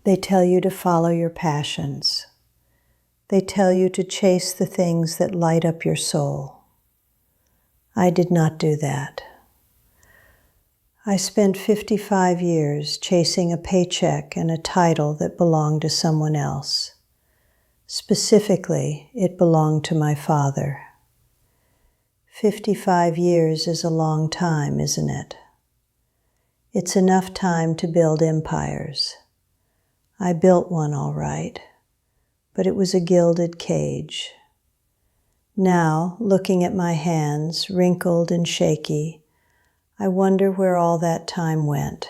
They tell you to follow your passions. They tell you to chase the things that light up your soul. I did not do that. I spent 55 years chasing a paycheck and a title that belonged to someone else. Specifically, it belonged to my father. 55 years is a long time, isn't it? It's enough time to build empires. I built one all right, but it was a gilded cage. Now, looking at my hands, wrinkled and shaky, I wonder where all that time went.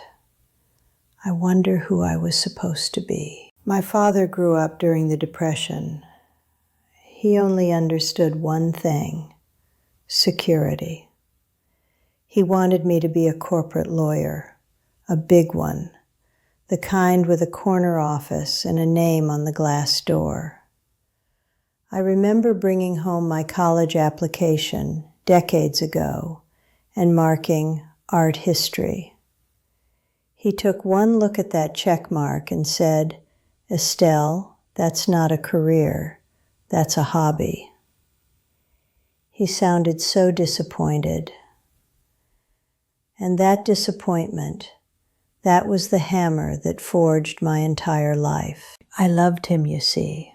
I wonder who I was supposed to be. My father grew up during the Depression. He only understood one thing: security. He wanted me to be a corporate lawyer, a big one, the kind with a corner office and a name on the glass door. I remember bringing home my college application decades ago and marking art history. He took one look at that check mark and said, "Estelle, that's not a career, that's a hobby." He sounded so disappointed. And that disappointment, that was the hammer that forged my entire life. I loved him, you see.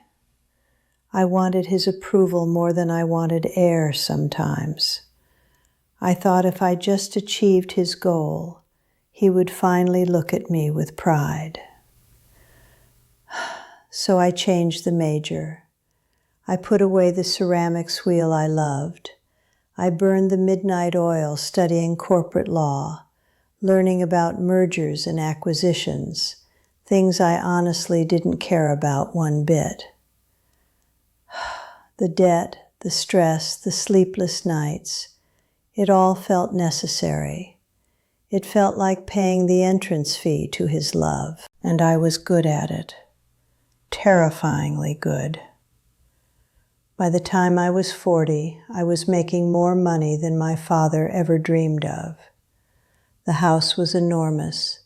I wanted his approval more than I wanted air sometimes. I thought if I just achieved his goal, he would finally look at me with pride. So I changed the major. I put away the ceramics wheel I loved. I burned the midnight oil studying corporate law, learning about mergers and acquisitions, things I honestly didn't care about one bit. The debt, the stress, the sleepless nights, it all felt necessary. It felt like paying the entrance fee to his love, and I was good at it. Terrifyingly good. By the time I was 40, I was making more money than my father ever dreamed of. The house was enormous.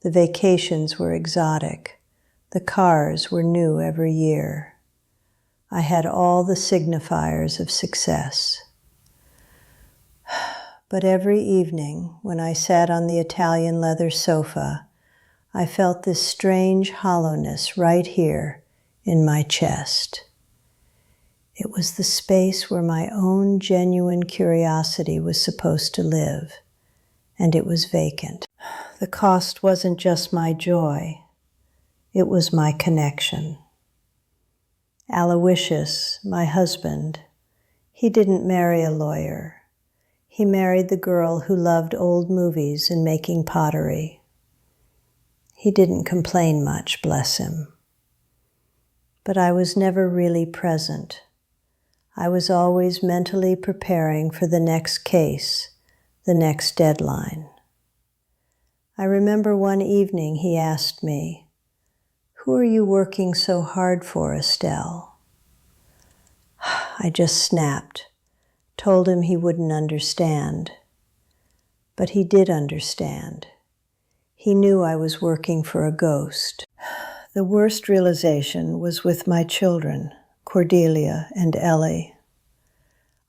The vacations were exotic. The cars were new every year. I had all the signifiers of success. But every evening, when I sat on the Italian leather sofa, I felt this strange hollowness right here in my chest. It was the space where my own genuine curiosity was supposed to live, and it was vacant. The cost wasn't just my joy, it was my connection. Aloysius, my husband, he didn't marry a lawyer. He married the girl who loved old movies and making pottery. He didn't complain much, bless him. But I was never really present. I was always mentally preparing for the next case, the next deadline. I remember one evening he asked me, "Who are you working so hard for, Estelle?" I just snapped, told him he wouldn't understand. But he did understand. He knew I was working for a ghost. The worst realization was with my children, Cordelia and Ellie.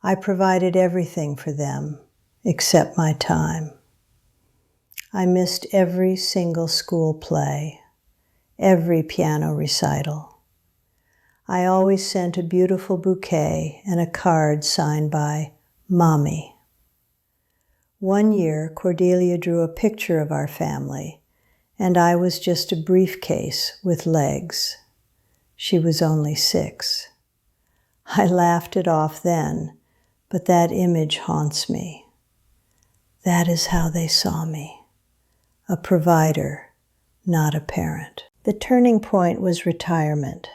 I provided everything for them, except my time. I missed every single school play, every piano recital. I always sent a beautiful bouquet and a card signed by Mommy. One year, Cordelia drew a picture of our family, and I was just a briefcase with legs. She was only 6. I laughed it off then, but that image haunts me. That is how they saw me, a provider, not a parent. The turning point was retirement.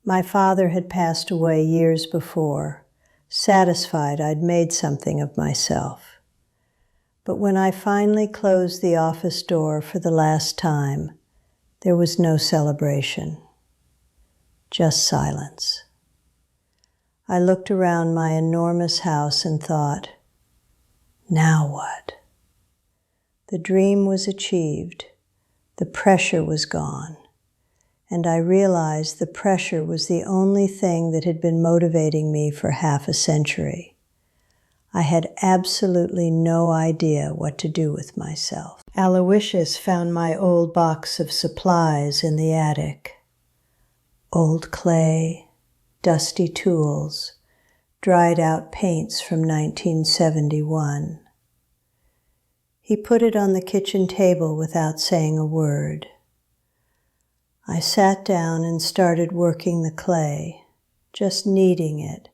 My father had passed away years before, satisfied I'd made something of myself. But when I finally closed the office door for the last time, there was no celebration, just silence. I looked around my enormous house and thought, now what? The dream was achieved, The pressure was gone, and I realized the pressure was the only thing that had been motivating me for half a century. I had absolutely no idea what to do with myself. Aloysius found my old box of supplies in the attic. Old clay, dusty tools, dried out paints from 1971. He put it on the kitchen table without saying a word. I sat down and started working the clay, just kneading it,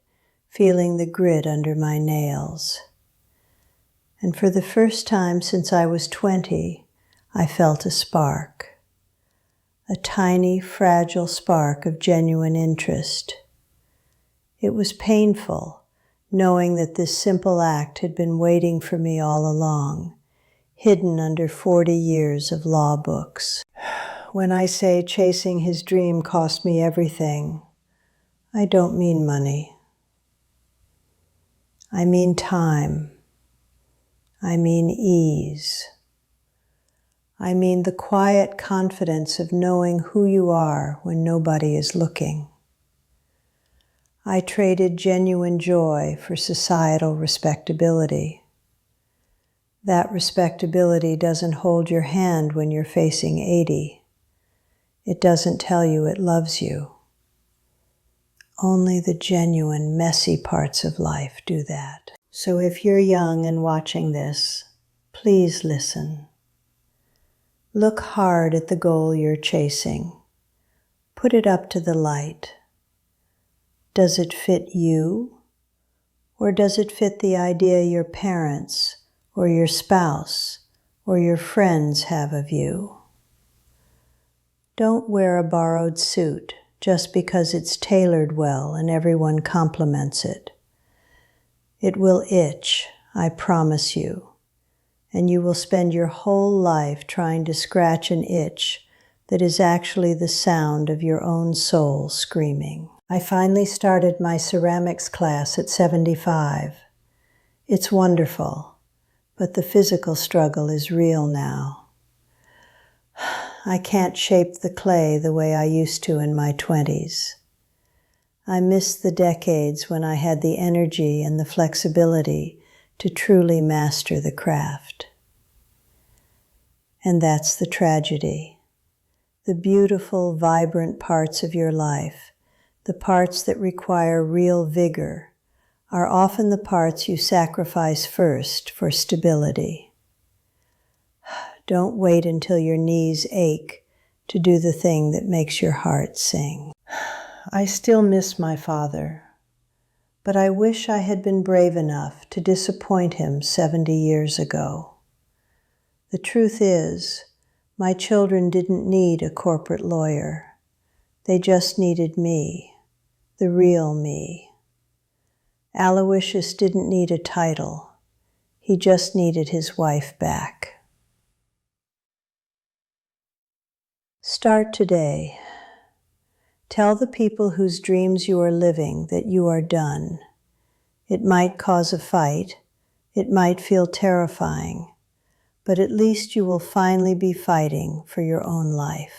feeling the grit under my nails. And for the first time since I was 20, I felt a spark. A tiny, fragile spark of genuine interest. It was painful, knowing that this simple act had been waiting for me all along, hidden under 40 years of law books. When I say chasing his dream cost me everything, I don't mean money. I mean time. I mean ease. I mean the quiet confidence of knowing who you are when nobody is looking. I traded genuine joy for societal respectability. That respectability doesn't hold your hand when you're facing 80. It doesn't tell you it loves you. Only the genuine, messy parts of life do that. So if you're young and watching this, please listen. Look hard at the goal you're chasing. Put it up to the light. Does it fit you? Or does it fit the idea your parents, or your spouse, or your friends have of you? Don't wear a borrowed suit just because it's tailored well and everyone compliments it. It will itch, I promise you, and you will spend your whole life trying to scratch an itch that is actually the sound of your own soul screaming. I finally started my ceramics class at 75. It's wonderful, but the physical struggle is real now. I can't shape the clay the way I used to in my 20s. I miss the decades when I had the energy and the flexibility to truly master the craft. And that's the tragedy. The beautiful, vibrant parts of your life, the parts that require real vigor, are often the parts you sacrifice first for stability. Don't wait until your knees ache to do the thing that makes your heart sing. I still miss my father, but I wish I had been brave enough to disappoint him 70 years ago. The truth is, my children didn't need a corporate lawyer. They just needed me, the real me. Aloysius didn't need a title. He just needed his wife back. Start today. Tell the people whose dreams you are living that you are done. It might cause a fight. It might feel terrifying. But at least you will finally be fighting for your own life.